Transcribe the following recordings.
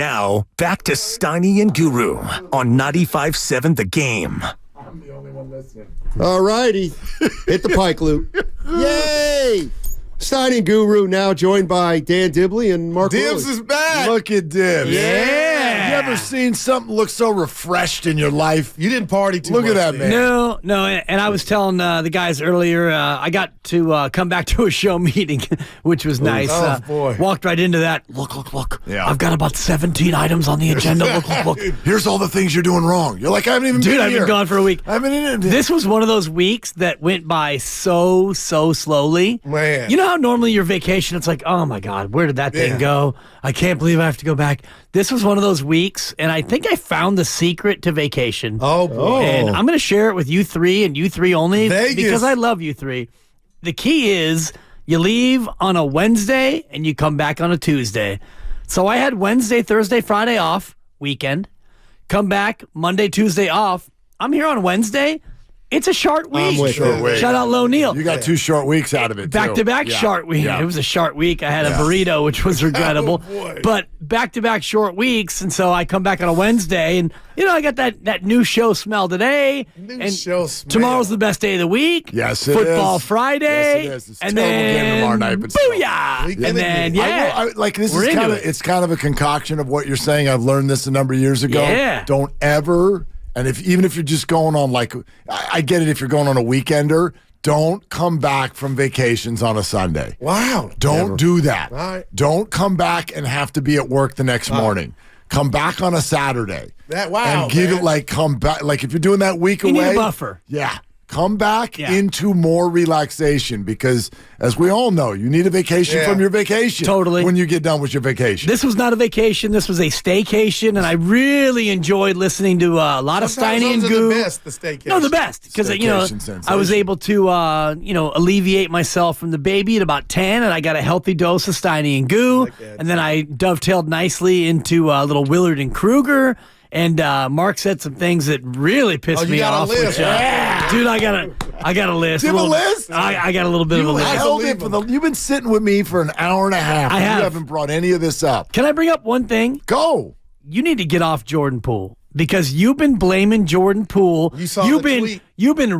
Now, back to Steiny and Guru on 95.7 The Game. I'm the only one listening. All righty. Hit the pike loop. Yay! Steiny and Guru now joined by Dan Dibley and Mark Dibs Willard. is back. Look at Dibs. Yeah. You ever seen something look so refreshed in your life? You didn't party too much. Look at that, man. No, and I was telling the guys earlier, I got to come back to a show meeting, which was nice. Oh, boy. Walked right into that. Look. Yeah. I've got about 17 items on the agenda. Look. Here's all the things you're doing wrong. You're like, I haven't even been Dude, here. I've been gone for a week. I've been in it. This was one of those weeks that went by so slowly. Man. You know how normally your vacation, it's like, oh my God, where did that thing go? I can't believe I have to go back. This was one of those weeks, and I think I found the secret to vacation. Oh, boy. And I'm going to share it with you three and you three only Vegas. because I love you three. The key is you leave on a Wednesday and you come back on a Tuesday. So I had Wednesday, Thursday, Friday off, weekend. Come back Monday, Tuesday off. I'm here on Wednesday. It's a short week. with you. Short week. Shout out Low Neal. You got 2 short weeks out of it, Back-to-back too. short week. Yeah. It was a short week. I had a burrito, which was regrettable. boy. But back-to-back short weeks, and so I come back on a Wednesday, and, I got that new show smell today. And show smell. tomorrow's the best day of the week. Yes, it Football is. Friday. Yes, it is. It's a and terrible then, game tomorrow night, but still. booyah! Weekend And then, again. This We're is into kind of it. it's kind of a concoction of what you're saying. I've learned this a number of years ago. Yeah. Don't ever, and even if you're just going on I get it if you're going on a weekender, don't come back from vacations on a Sunday. Wow. Don't do that. All right. Don't come back and have to be at work the next morning. Come back on a Saturday. Wow, and give man. it come back. Like if you're doing that week You away. need a buffer. Yeah. Come back Yeah. into more relaxation because, as we all know, you need a vacation Yeah. from your vacation. Totally. When you get done with your vacation. This was not a vacation. This was a staycation, and I really enjoyed listening to a lot of Sometimes Steiny and those are Goo. the best, the staycation. No, the best because Staycation I was sensation. able to alleviate myself from the baby at about 10, and I got a healthy dose of Steiny and Goo, like that. and then I dovetailed nicely into little Willard and Kruger. And Mark said some things that really pissed Oh, you me got a off. list, Which, huh? Dude, I got a list. Do you have a list? I got a little bit of a You list. held it you've been sitting with me for an hour and a half. I and have. You haven't brought any of this up. Can I bring up one thing? Go. You need to get off Jordan Poole because you've been blaming Jordan Poole. You saw you've the been tweet. You've been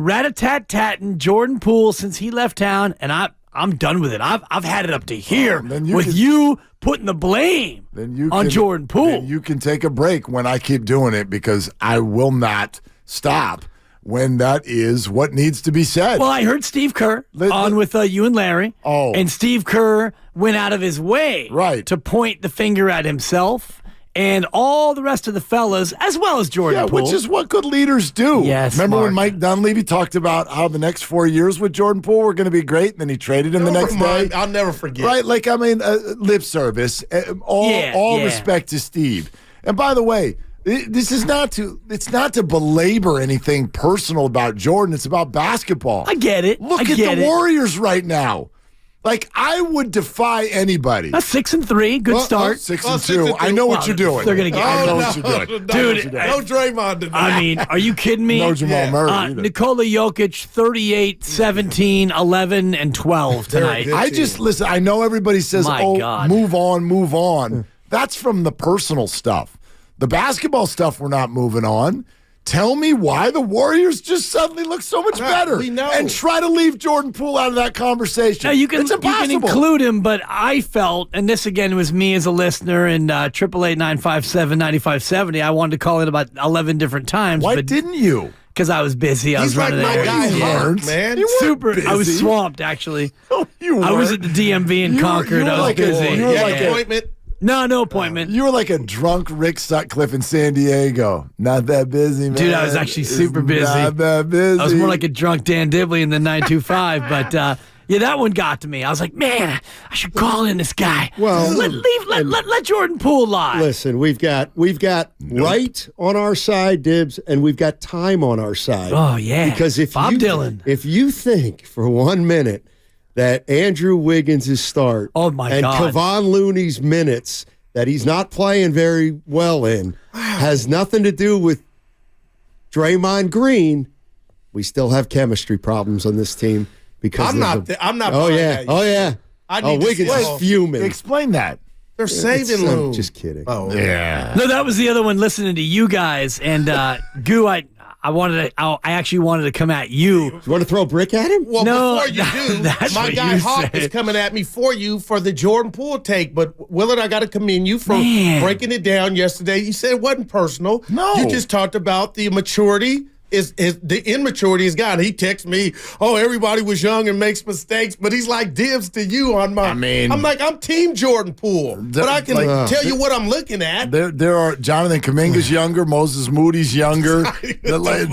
rat-a-tat-tatting Jordan Poole since he left town, and I'm done with it. I've had it up to here then you with can- you putting the blame on Jordan Poole. Then you can take a break when I keep doing it because I will not stop when that is what needs to be said. Well, I heard Steve Kerr on with you and Larry. Oh. And Steve Kerr went out of his way Right. to point the finger at himself and all the rest of the fellas, as well as Jordan Yeah, Poole. which is what good leaders do. Yes, Remember when Mark. Mike Dunleavy talked about how the next 4 years with Jordan Poole were going to be great, and then he traded him the next day? I'll never forget. Right? Lip service. All Yeah. respect to Steve. And by the way, it's not to belabor anything personal about Jordan. It's about basketball. I get it. Look I at get the it. Warriors right now. I would defy anybody. That's 6-3. Good start. 6-2. I know what you're doing. They're gonna get- I know Oh, what you're doing. Dude, No Draymond tonight. I mean, are you kidding me? No Jamal Murray either. Nikola Jokic, 38, 17, 11, and 12 tonight. good. I just listen. I know everybody says, My God. move on. That's from the personal stuff. The basketball stuff, we're not moving on. Tell me why the Warriors just suddenly look so much better. we know. And try to leave Jordan Poole out of that conversation. Now, you can it's impossible. include him, but I felt, and this again was me as a listener, and 888-957-9570. I wanted to call it about 11 different times. Why but didn't you? Because I was busy. I was He's like running my errands. guy, Yeah. Hart, man. You weren't Super. I was busy. swamped, actually. You I was at weren't. the DMV in You were- Concord. you I were was like a- busy. you were Yeah, like a- appointment. No appointment. You were like a drunk Rick Sutcliffe in San Diego. Not that busy, man. Dude, I was actually super busy. Not that busy. I was more like a drunk Dan Dibley in the 925, but yeah, that one got to me. I was like, man, I should call in this guy. Well, let Jordan Poole lie. Listen, we've got right on our side, Dibs, and we've got time on our side. Oh yeah, Because Bob Dylan. if you think for 1 minute that Andrew Wiggins' start Oh, my and God. Kevon Looney's minutes that he's not playing very well in has nothing to do with Draymond Green, we still have chemistry problems on this team because I'm not buying buying yeah. that. Oh yeah. I need to Wiggins see- is fuming. Explain that. They're saving I'm Loon. just kidding. Oh, Yeah. No, that was the other one. Listening to you guys and Goo, I actually wanted to come at you. You want to throw a brick at him? Well, No, before you do, that's my what guy you Hawk say. is coming at me for you for the Jordan Poole take. But Willard, I got to commend you for breaking it down yesterday. You said it wasn't personal. No. You just talked about the maturity. Is the immaturity is gone. He texts me, "Oh, everybody was young and makes mistakes," but he's like Dibs to you on my. I'm like, I'm Team Jordan Poole, but I can tell you what I'm looking at. There are Jonathan Kuminga's younger, Moses Moody's younger,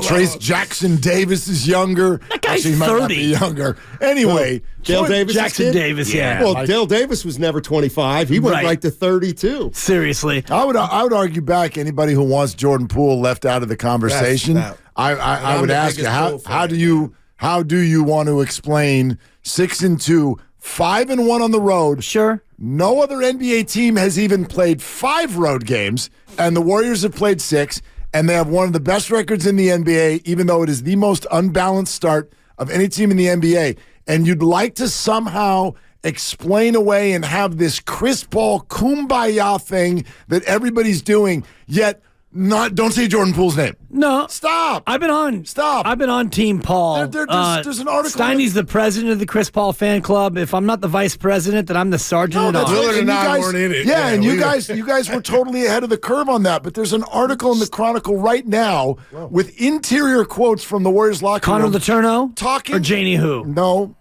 Trace Jackson Davis is younger. That guy's Actually, he might not 30. be younger. Anyway, Dale Davis. Jackson Davis, yeah. Well, Dale Davis was never 25. He went right to 32. Seriously. I would argue back anybody who wants Jordan Poole left out of the conversation. I would ask you how do you want to explain 6-2, 5-1 on the road? Sure. No other NBA team has even played 5 road games, and the Warriors have played 6, and they have one of the best records in the NBA, even though it is the most unbalanced start of any team in the NBA. And you'd like to somehow explain away and have this Chris Paul kumbaya thing that everybody's doing, yet don't say Jordan Poole's name. No. Stop. I've been on Team Paul. There's an article. Steiny's the president of the Chris Paul fan club. If I'm not the vice president, then I'm the sergeant at arms. Willard and I weren't in it. Yeah, and you guys were totally ahead of the curve on that. But there's an article in the Chronicle right now with interior quotes from the Warriors locker room. Connor Letourneau? Talking. Or Janie who? No,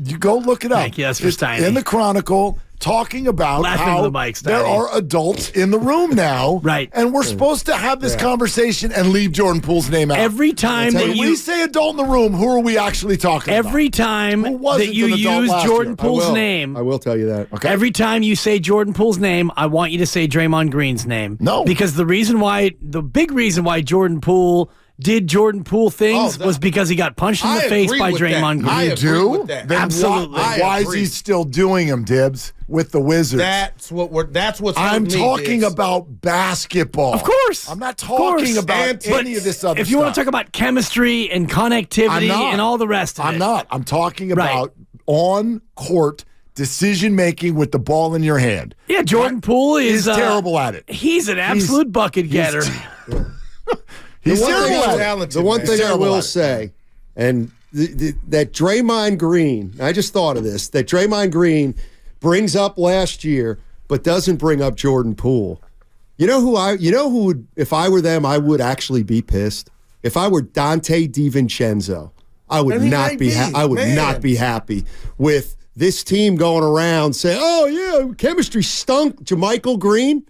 you go look it up. Thank you, that's for It's Steiny. in the Chronicle. Talking about Laughing how to the mic, Steiny. there are adults in the room now, Right. And we're supposed to have this conversation and leave Jordan Poole's name out. Every time that When you we say adult in the room, who are we actually talking about? every time Who wasn't that you an adult use last Jordan year? Poole's name, I will tell you that. Okay. every time you say Jordan Poole's name, I want you to say Draymond Green's name. No. Because the big reason why Jordan Poole did Jordan Poole things was because he got punched in the face by Draymond Green. I You agree do? with that. Then Absolutely. Why is he still doing them, Dibs, with the Wizards? That's what's I'm hurting me, talking Dibs. about basketball. Of course. I'm not Of course. talking about Antics. any of this other If you want to stuff. talk about chemistry and connectivity I'm not. and all the rest of it. I'm not. I'm talking Right. about on-court decision-making with the ball in your hand. Yeah, Jordan Poole is terrible at it. He's an absolute bucket getter. He's The one terrible thing at I- it. talented, The one man. thing I Terrible will at it. say, and that Draymond Green, I just thought of this, that Draymond Green brings up last year, but doesn't bring up Jordan Poole. You know who would, if I were them, I would actually be pissed. If I were Dante DiVincenzo, I would And he not might be. be, I would man. not be happy with this team going around saying, "Oh yeah, chemistry stunk." JaMychal Green,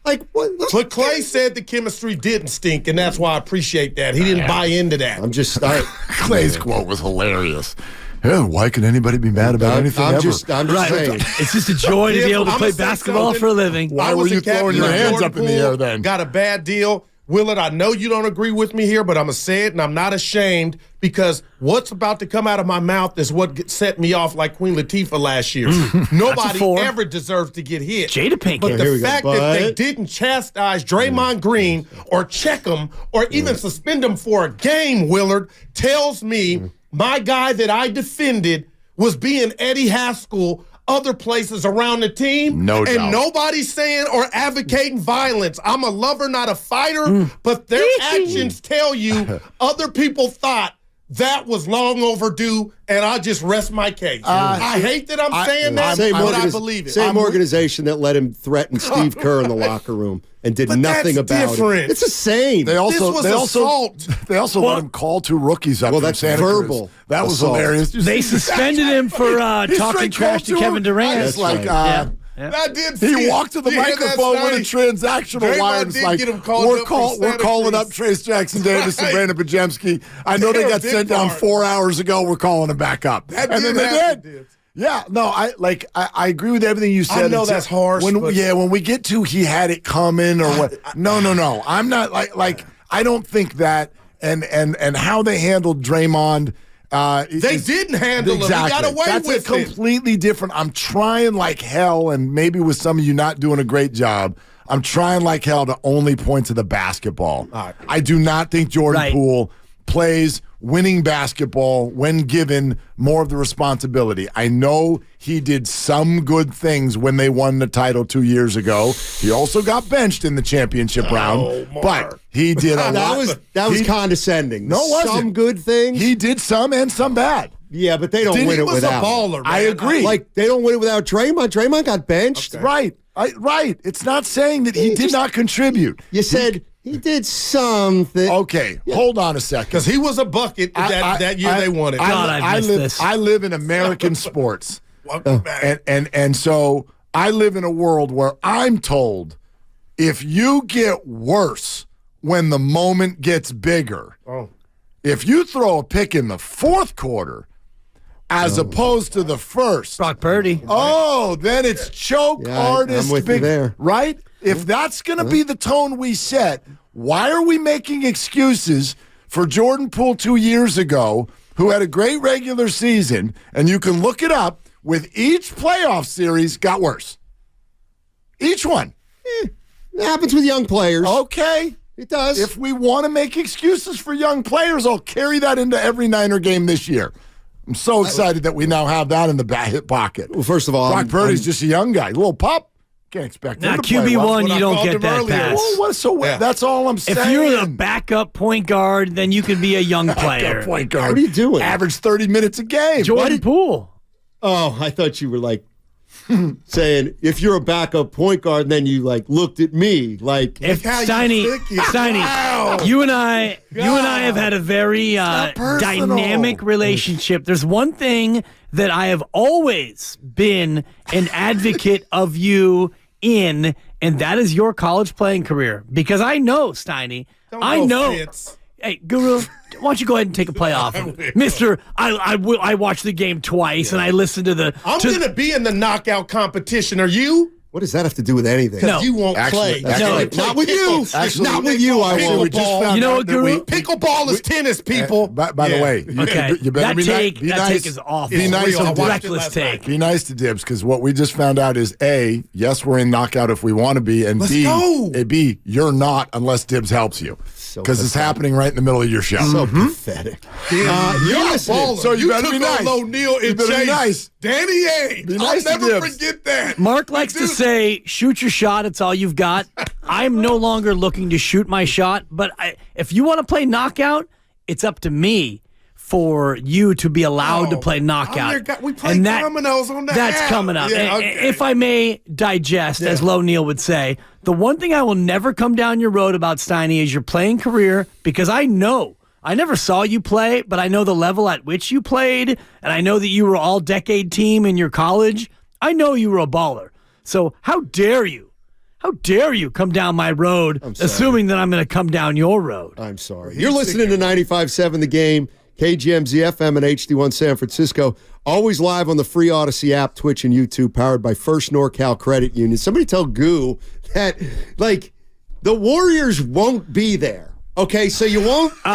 like what? But Clay said the chemistry didn't stink, and that's why I appreciate that. He didn't buy into that. I'm just. Clay's quote was hilarious. Yeah, why can anybody be mad about anything I'm ever? just saying. It's just a joy to be able to I'ma play say basketball something. for a living. Why I were was you a captain throwing your of hands Jordan up in the Poole, air then? Got a bad deal. Willard, I know you don't agree with me here, but I'm going to say it, and I'm not ashamed because what's about to come out of my mouth is what set me off like Queen Latifah last year. Nobody four. ever deserves to get hit. Jada Pinkett. But Here the we go. fact that they didn't chastise Draymond Green or check him or even suspend him for a game, Willard, tells me my guy that I defended was being Eddie Haskell other places around the team. No and doubt. nobody's saying or advocating violence. I'm a lover, not a fighter, but their actions tell you other people thought that was long overdue, and I just rest my case. I hate that I'm saying that, but I believe it. Same organization that let him threaten Steve Kerr in the locker room and did But nothing that's about different. it. It's the same. They also, was they also, assault. they also let him call 2 rookies up. Well, from that's Santa Cruz. verbal That was assault. hilarious. They suspended him for He talking straight trash called to Kevin Durant. It's like, Yeah. I did see he it. walked to the You hear that, microphone with a Steiny? transactional Draymond line. It's did like, get him called we're, up from we're Santa calling Cruz. up Trace Jackson Davis and Right. Brandon Pajemski. I know they Damn, got big sent down part. 4 hours ago. We're calling them back up. That and then did they happen, did. Dibs. Yeah, no, I agree with everything you said. I know It's that's harsh, When, but- when we get to he had it coming or what? No. I'm not like I don't think that. And how they handled Draymond. They didn't handle him. He got away That's with a it. completely different. I'm trying like hell, and maybe with some of you not doing a great job. I'm trying like hell to only point to the basketball. All right. I do not think Jordan Right. Poole plays winning basketball when given more of the responsibility. I know he did some good things when they won the title 2 years ago. He also got benched in the championship round, but he did a lot. That was condescending. No, it wasn't. Some good things. He did some and some bad. Yeah, but they don't win it without. He was a baller, man. I agree. Like, they don't win it without Draymond. Draymond got benched. Okay. Right. Right. It's not saying that he did not contribute. You said he did something. Okay, hold on a second. Because he was a bucket that year they won it. God, I missed this. I live in American sports. Welcome back. And so I live in a world where I'm told if you get worse when the moment gets bigger, if you throw a pick in the fourth quarter as opposed to the first, Brock Purdy. then it's choke artist. I'm with you there. Right? If that's going to be the tone we set, why are we making excuses for Jordan Poole 2 years ago, who had a great regular season, and you can look it up, with each playoff series got worse? Each one. It happens with young players. Okay. It does. If we want to make excuses for young players, I'll carry that into every Niner game this year. I'm so excited that we now have that in the hip pocket. Well, first of all, Brock Purdy's just a young guy, a little pup. Can't expect him Now, to play well. QB1, you don't get that pass. Well, that's all I'm saying. If you're the backup point guard, then you can be a young player. Point guard. What are you doing? Average 30 minutes a game. Jordan Poole. Oh, I thought you were like saying if you're a backup point guard, then you like looked at me like If Steiny, you and I have had a very dynamic relationship. There's one thing that I have always been an advocate of you in, and that is your college playing career. Because I know, Steiny, I know. Fitz. Hey, Guru, why don't you go ahead and take a play off? Mister, I watched the game twice, and I listened to the... I'm going to be in the knockout competition. Are you? what does that have to do with anything? No. You won't play. Not with you. Not with you. I Pickleball. won't. We just found You know out what, that Guru? Pickleball is tennis, people. By the way, Okay. you better That be take nice. is awful. Be nice real. I and watched it reckless last take. night. Be nice to Dibs, because what we just found out is A, yes, we're in knockout if we want to be, and Let's B, go. B, you're not unless Dibs helps you. Because it's happening right in the middle of your show. So pathetic. You're a listening. baller. So you better took be nice. on O'Neal You and better be Chase. nice. Danny A. Be nice to I'll never Dibs. forget that. Mark likes to say, shoot your shot, it's all you've got. I'm no longer looking to shoot my shot, but if you want to play knockout, it's up to me for you to be allowed to play knockout. We played dominoes on the That's app. coming up. Yeah, And okay. if I may digest, as Lo Neal would say, the one thing I will never come down your road about, Steiny, is your playing career, because I know, I never saw you play, but I know the level at which you played, and I know that you were all-decade team in your college. I know you were a baller. So how dare you? How dare you come down my road, assuming that I'm going to come down your road? I'm sorry. You're listening to 95.7 The Game, KGMZ FM and HD1 San Francisco. Always live on the free Odyssey app, Twitch, and YouTube, powered by First NorCal Credit Union. Somebody tell Goo that, like, the Warriors won't be there. Okay, so you won't be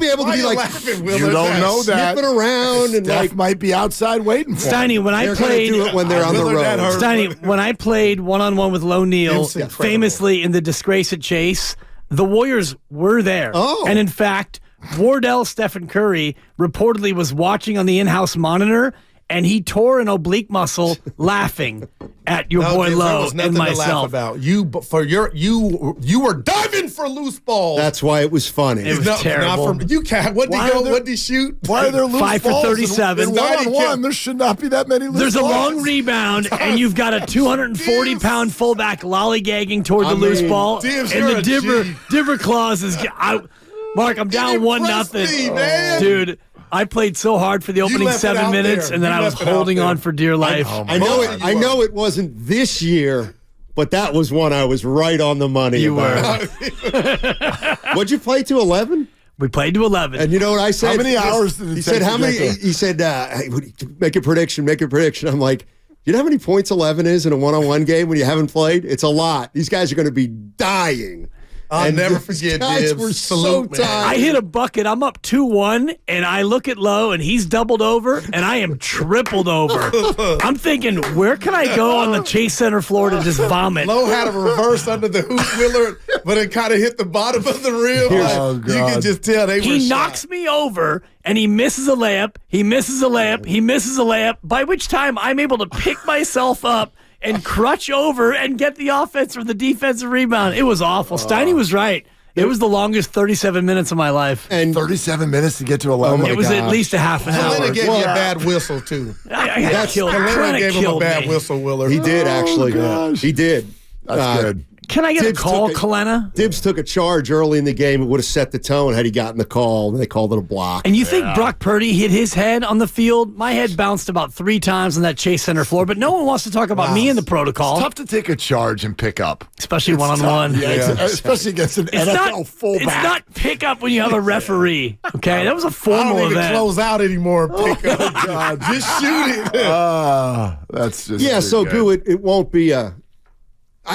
able to Why be you like laughing, Willard? You don't know that. sniffing around and Steph like might be outside waiting for him. Steiny, when I they're going to played, do it when they're on the Willard, that road. hurt. Steiny, when I played one-on-one with Lo Neal, was incredible. famously in the Disgrace at Chase, the Warriors were there. Oh. And in fact, Wardell Stephen Curry reportedly was watching on the in-house monitor, and he tore an oblique muscle laughing at your boy There Lo was nothing and to laugh myself. about. You were diving for loose balls. That's why it was funny. It was terrible. You can't. What did he shoot? Why are there loose 5 for balls? 37. In Why did he one-on-one, count? there should not be that many loose There's a balls. long rebound, and you've got a 240-pound fullback lollygagging toward the loose ball, Dibs, and you're the a G. Diver clause is out. Mark, I'm down impressed 1-0, me, man. dude. I played so hard for the opening left it 7 out minutes, there. and then You I was left it out holding there. on for dear life. I know it wasn't this year, but that was one I was right on the money You about. What'd you play to 11? We played to 11. And you know what I said? How many hours did it He take said, to how get many? there? He said, hey, make a prediction, make a prediction. I'm like, you know how many points 11 is in a one-on-one game when you haven't played? It's a lot. These guys are going to be dying. I'll never forget guys Dibs. were Salute, so man. tired. I hit a bucket. I'm up 2-1, and I look at Lowe, and he's doubled over, and I am tripled over. I'm thinking, where can I go on the Chase Center floor to just vomit? Lowe had a reverse under the hoop, Willard, but it kind of hit the bottom of the rim. Oh, You God. can just tell they were He shot. knocks me over, and he misses a layup. He misses a layup. He misses a layup, by which time I'm able to pick myself up and crutch over and get the offense or the defensive rebound. It was awful. Steiny was right. It was the longest 37 minutes of my life. And 37 minutes to get to 11. Oh, my It was at gosh. least a half an hour. Helena gave you a bad whistle, too. I got killed. Helena Kinda gave him a killed bad me. whistle, Willard. he did, actually. gosh. He did. That's good. Can I get Dibs a call, took Kalena? Dibs took a charge early in the game. It would have set the tone had he gotten the call, and they called it a block. And you think Brock Purdy hit his head on the field? My head bounced about 3 times on that Chase Center floor, but no one wants to talk about me in the protocol, Tough to take a charge and pick up. especially one-on-one. Yeah, especially against an It's NFL not, fullback. it's not pick up when you have a referee. Okay, that was a I formal don't even event. close out anymore. Pick up. God. Just shoot it. That's just Yeah, too so good. Goo, it won't be a.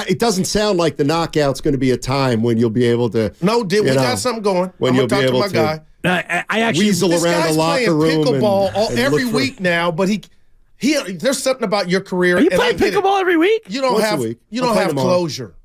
It doesn't sound like the knockout's going to be a time when you'll be able to. No, Dib, we you know, got something going. when I'm you'll going be to talk able to my to guy. I actually weasel This around guy's the locker playing room pickleball and every look for- week now, but he there's something about your career. Are you and I playing get it. pickleball every week? You don't Once a have week. you I'll don't play have tomorrow. closure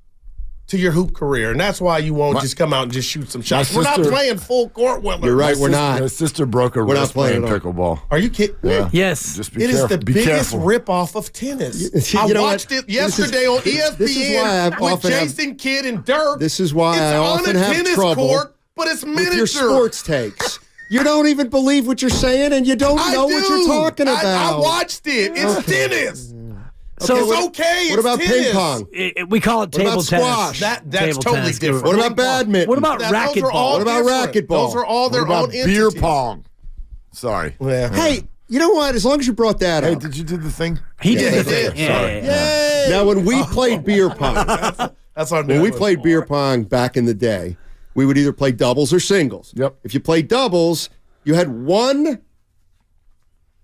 to your hoop career, and that's why you won't just come out and just shoot some shots. We're not sister- playing full court, Willard. You're right. We're My not. sister broke her We're not wrist playing playing at all. pickleball. Are you kidding? Yeah. Yes. Just be It is careful. the Be biggest careful. rip-off of tennis. You I know watched what? it yesterday on ESPN this is why I with often have- Jason Kidd and Dirk. This is why it's I on often a have tennis trouble court, but it's miniature. with your sports takes. You don't even believe what you're saying, and you don't I know do. what you're talking I about. watched it. It's tennis. So It's okay. What It's about tennis. ping pong? we call it What table about tennis. squash? That's Table totally tennis. different. What about Ping pong. badminton? What about Those are racquetball? all What about different. racquetball? Those are all What their about own beer entities. pong? Sorry. Yeah. Hey, you know what? As long as you brought that Hey, up. did you do the thing? He did. he the did. thing. Sorry. Yeah. Now, when we played beer pong, That's our when we played beer pong back in the day, we would either play doubles or singles. Yep. If you played doubles, you had one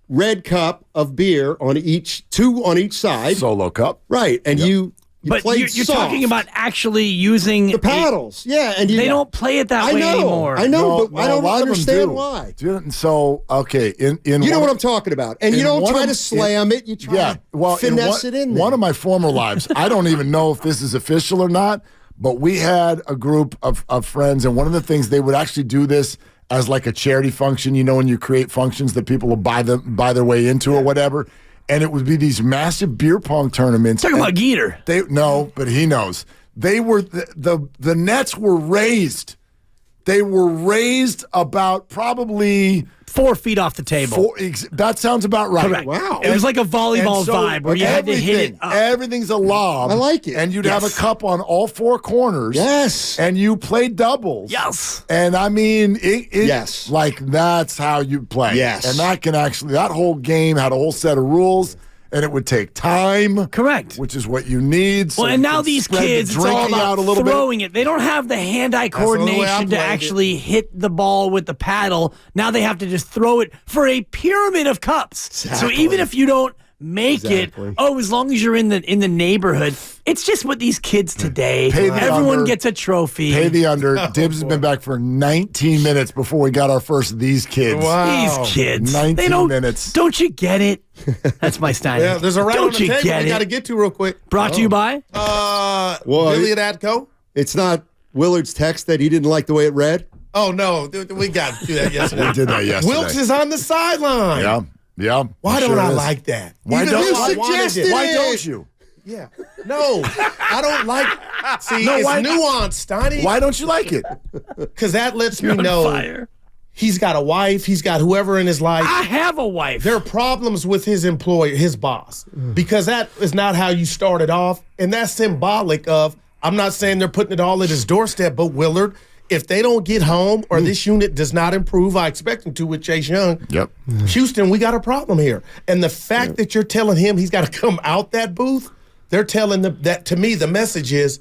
red cup of beer on two on each side. Solo cup. Right, and you But played you're soft. talking about actually using the paddles. Yeah, and you They don't play it that I way know, anymore. I know, No, but I no, don't a lot of them understand do. why. So, okay, in You know one what of- I'm talking about. And you in don't one try of- to slam it. You try Yeah, to well, finesse it in there. One of my former lives, I don't even know if this is official or not, but we had a group of friends, and one of the things they would actually do this as like a charity function, you know, when you create functions that people will buy their way into or whatever, and it would be these massive beer pong tournaments. Talking and about Geeter. No, but he knows. They were the nets were raised. They were raised about probably 4 feet off the table. that sounds about right. Correct. Wow. It was like a volleyball And so vibe where you had to hit it up. Everything's a lob. I like it. And you'd have a Yes. cup on all 4 corners. Yes. And you played doubles. Yes. And I mean, Yes. like that's how you play. Yes. And that whole game had a whole set of rules, and it would take time. Correct. Which is what you need. So Well, and you now can these spread the kids, it's all drinking about out a little throwing it. They don't have the hand-eye the way I coordination to played it. actually hit the ball with the paddle. Now they have to just throw it for a pyramid of cups. So Exactly. even if you don't make Exactly. it, as long as you're in the neighborhood, it's just what these kids today. Pay the Everyone under. gets a trophy. Pay the under. Dibs has been back for 19 minutes before we got our first these kids. Wow. These kids, 19 they don't. minutes. Don't you get it? That's my Steiny. Yeah, there's a round Don't on the you table get we got to it? get to real quick. Brought to you by. Well, Billy at Atco. It's not Willard's text that he didn't like the way it read. Oh, no. We got to do that yesterday. We did that yesterday. Wilkes is on the sideline. Yeah. Yeah. Why it don't sure I is. like that? Why Even don't though you I wanted suggested it. Why it? don't you? Yeah. No, I don't like. See, No, it's why- nuanced, Steiny. Why don't you like it? Because that lets You're me on know fire. he's got a wife. He's got whoever in his life. I have a wife. There are problems with his employer, his boss, because that is not how you started off. And that's symbolic of, I'm not saying they're putting it all at his doorstep, but Willard, if they don't get home or this unit does not improve, I expect them to with Chase Young. Yep. Houston, we got a problem here. And the fact that you're telling him he's got to come out that booth, they're telling them that, to me, the message is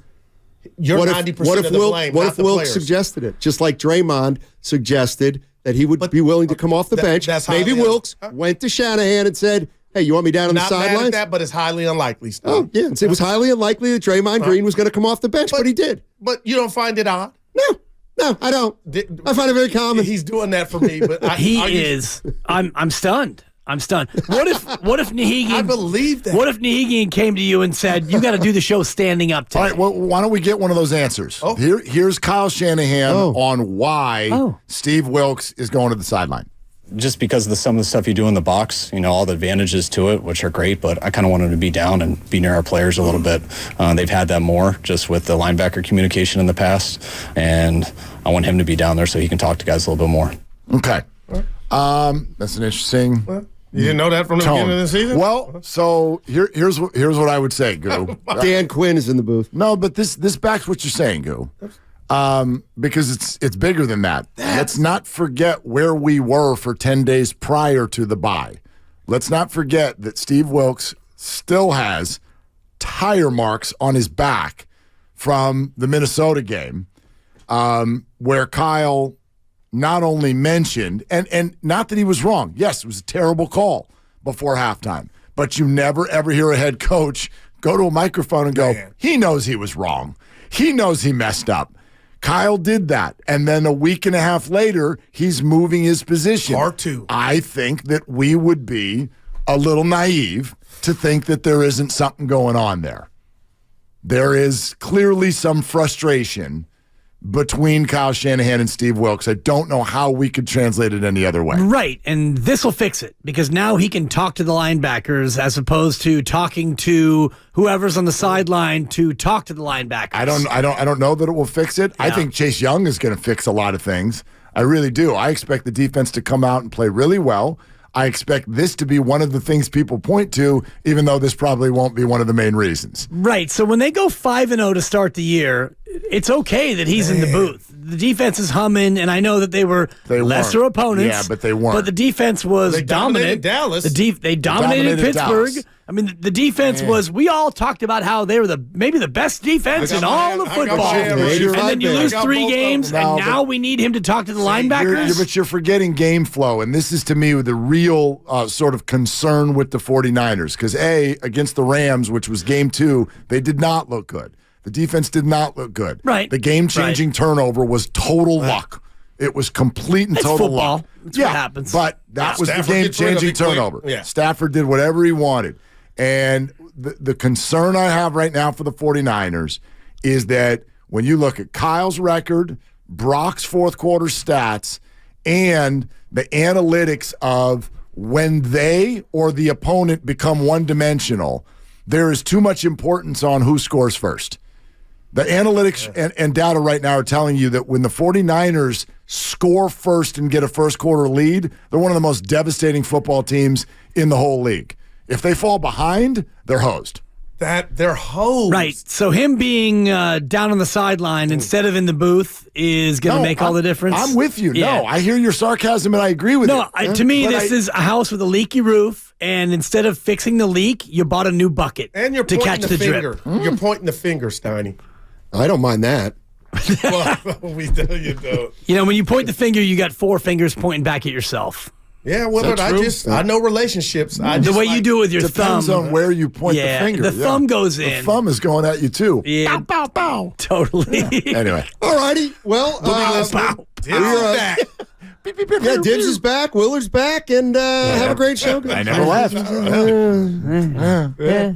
you're 90% of the blame, What not if the Wilkes players. suggested it? Just like Draymond suggested that he would be willing to come off the bench. that's how Maybe it is. Wilkes went to Shanahan and said, Hey, you want me down on the Not mad at sidelines? that, but it's highly unlikely. Steve. Oh, yeah. It was highly unlikely that Draymond Green was going to come off the bench, but he did. But you don't find it odd? No, I don't. I find it very common. He's doing that for me, but He is. I'm stunned. I'm stunned. What if Nahegan? I believe that. What if Nahegan came to you and said, "You got to do the show standing up today"? All right, well, why don't we get one of those answers? Oh. Here's Kyle Shanahan on why Steve Wilkes is going to the sideline. Just because of some of the stuff you do in the box, all the advantages to it, which are great, but I kind of want him to be down and be near our players a little bit. They've had that more just with the linebacker communication in the past, and I want him to be down there so he can talk to guys a little bit more. Okay. That's an interesting You didn't know that from the tone. beginning of the season? Well, so here's what I would say, Goo. Dan Quinn is in the booth. No, but this backs what you're saying, Goo. Because it's bigger than that. Let's not forget where we were for 10 days prior to the bye. Let's not forget that Steve Wilkes still has tire marks on his back from the Minnesota game, where Kyle not only mentioned, and not that he was wrong. Yes, it was a terrible call before halftime, but you never, ever hear a head coach go to a microphone and go, he knows he was wrong. He knows he messed up. Kyle did that, and then a week and a half later, he's moving his position. Part two. I think that we would be a little naive to think that there isn't something going on there. There is clearly some frustration between Kyle Shanahan and Steve Wilkes. I don't know how we could translate it any other way. Right, and this will fix it because now he can talk to the linebackers as opposed to talking to whoever's on the sideline to talk to the linebackers. I don't know that it will fix it. I think Chase Young is going to fix a lot of things. I really do. I expect the defense to come out and play really well. I expect this to be one of the things people point to, even though this probably won't be one of the main reasons. Right. So when they go 5-0 to start the year, it's okay that he's in the booth. The defense is humming, and I know that they were lesser weren't. opponents. Yeah, but they weren't. But the defense was They dominated Dallas. They dominated Pittsburgh. Dallas. I mean, the defense was. We all talked about how they were maybe the best defense in all of football. You're And right, then you man. lose I got 3 both games, of them. and No, now we need him to talk to the linebackers. But you're forgetting game flow, and this is to me the real sort of concern with the 49ers. Because against the Rams, which was game 2, they did not look good. The defense did not look good. Right. The game-changing turnover was total luck. It was complete and It's total football. luck. That's what happens. But that was Stafford the gets rid of game-changing it quick. turnover. Yeah. Stafford did whatever he wanted. And the concern I have right now for the 49ers is that when you look at Kyle's record, Brock's fourth quarter stats, and the analytics of when they or the opponent become one-dimensional, there is too much importance on who scores first. The analytics and data right now are telling you that when the 49ers score first and get a first quarter lead, they're one of the most devastating football teams in the whole league. If they fall behind, they're hosed. That they're hosed. Right. So him being down on the sideline instead of in the booth is going to make all the difference. I'm with you. Yeah. No, I hear your sarcasm and I agree with No, it. to me, But this is a house with a leaky roof, and instead of fixing the leak, you bought a new bucket And you're to pointing catch the the finger. drip. You're pointing the finger, Steiny. I don't mind that. Well, we know you don't. You know, when you point the finger, you got 4 fingers pointing back at yourself. Yeah, Willard, that true? I know relationships. I The just way you do it with your Depends thumb. on where you point Yeah, the finger. the thumb goes in. The thumb is going at you too. Yeah, Bow, bow, bow. totally. Anyway. All righty. Well, Dibs is back. yeah, Dibs is back. Willard's back, and have a great show. I never left. Yeah.